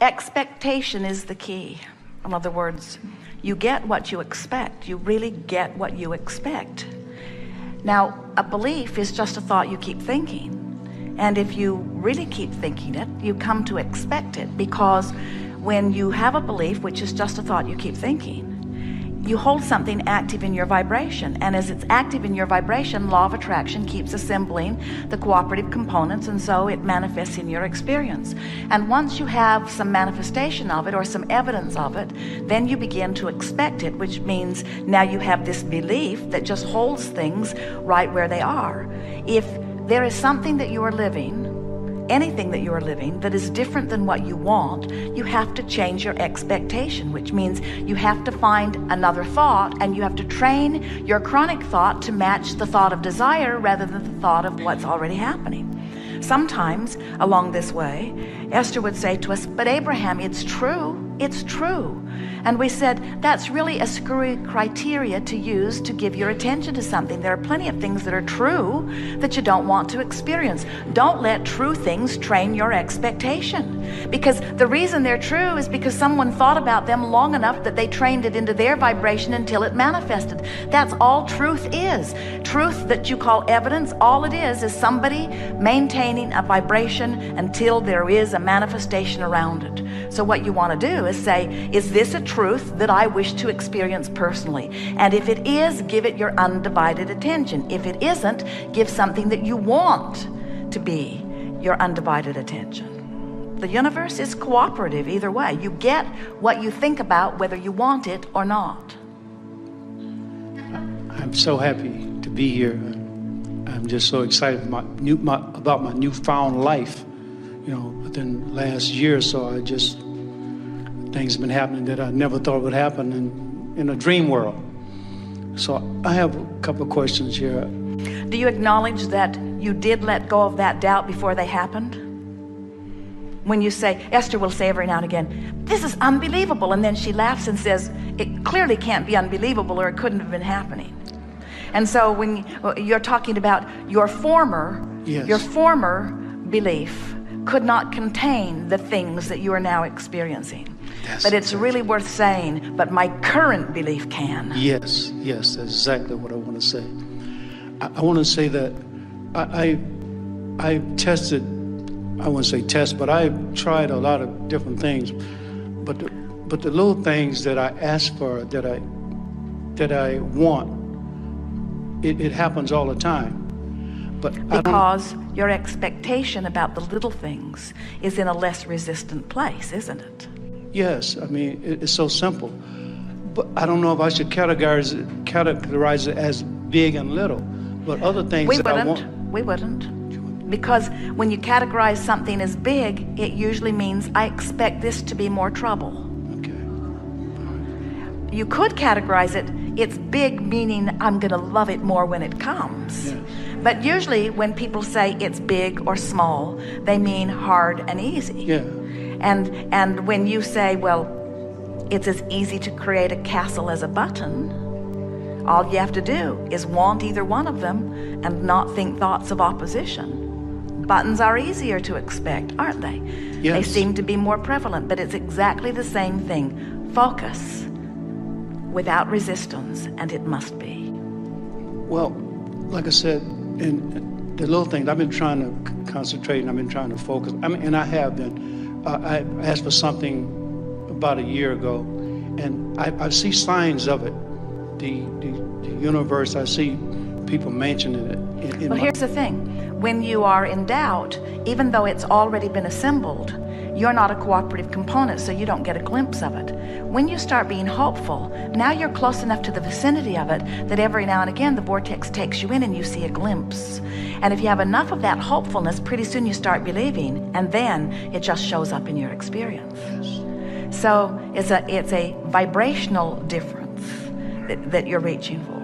Expectation is the key. In other words, you get what you expect. You really get what you expect. Now, a belief is just a thought you keep thinking. And if you really keep thinking it, you come to expect it, because when you have a belief, which is just a thought you keep thinking, you hold something active in your vibration, and as it's active in your vibration, law of attraction keeps assembling the cooperative components, and so it manifests in your experience. And once you have some manifestation of it or some evidence of it, then you begin to expect it, which means now you have this belief that just holds things right where they are. If there is something that you are living, anything that you are living, that is different than what you want, you have to change your expectation, which means you have to find another thought, and you have to train your chronic thought to match the thought of desire rather than the thought of what's already happening. Sometimes along this way, Esther would say to us, but Abraham, it's true, it's true. And we said, that's really a screwy criteria to use to give your attention to something. There are plenty of things that are true that you don't want to experience. Don't let true things train your expectation, because the reason they're true is because someone thought about them long enough that they trained it into their vibration until it manifested. That's all truth is. Truth that you call evidence, all it is somebody maintaining a vibration until there is a manifestation around it. So what you want to do is say, is this a truth that I wish to experience personally? And if it is, give it your undivided attention. If it isn't, give something that you want to be your undivided attention. The universe is cooperative either way. You get what you think about, whether you want it or not. I'm so happy to be here. I'm just so excited about my newfound life. You know, within the last year or so, things have been happening that I never thought would happen in a dream world. So I have a couple of questions here. Do you acknowledge that you did let go of that doubt before they happened? When you say, Esther will say every now and again, this is unbelievable, and then she laughs and says, it clearly can't be unbelievable, or it couldn't have been happening. And so when you're talking about your former, yes, your former belief could not contain the things that you are now experiencing. But it's really worth saying, but my current belief can. Yes, that's exactly what I want to say. I want to say that I tested, I wouldn't say test, but I tried a lot of different things. But the little things that I ask for, that I want, it happens all the time. But because your expectation about the little things is in a less resistant place, isn't it? Yes, I mean, it's so simple. But I don't know if I should categorize it as big and little. But other things I want... We wouldn't. Because when you categorize something as big, it usually means I expect this to be more trouble. Okay. Right. You could categorize it, it's big, meaning I'm going to love it more when it comes. Yes. But usually when people say it's big or small, they mean hard and easy. Yeah. And when you say, well, it's as easy to create a castle as a button, all you have to do is want either one of them and not think thoughts of opposition. Buttons are easier to expect, aren't they? Yes. They seem to be more prevalent, but it's exactly the same thing. Focus without resistance, and it must be. Well, like I said, in the little things, I've been trying to concentrate and I've been trying to focus. I mean, and I have been. I asked for something about a year ago, and I see signs of it. The universe, I see people mentioning it. Well, here's the thing. When you are in doubt, even though it's already been assembled, you're not a cooperative component, so you don't get a glimpse of it. When you start being hopeful, now you're close enough to the vicinity of it that every now and again the vortex takes you in and you see a glimpse. And if you have enough of that hopefulness, pretty soon you start believing, and then it just shows up in your experience. Yes. So it's a vibrational difference that you're reaching for.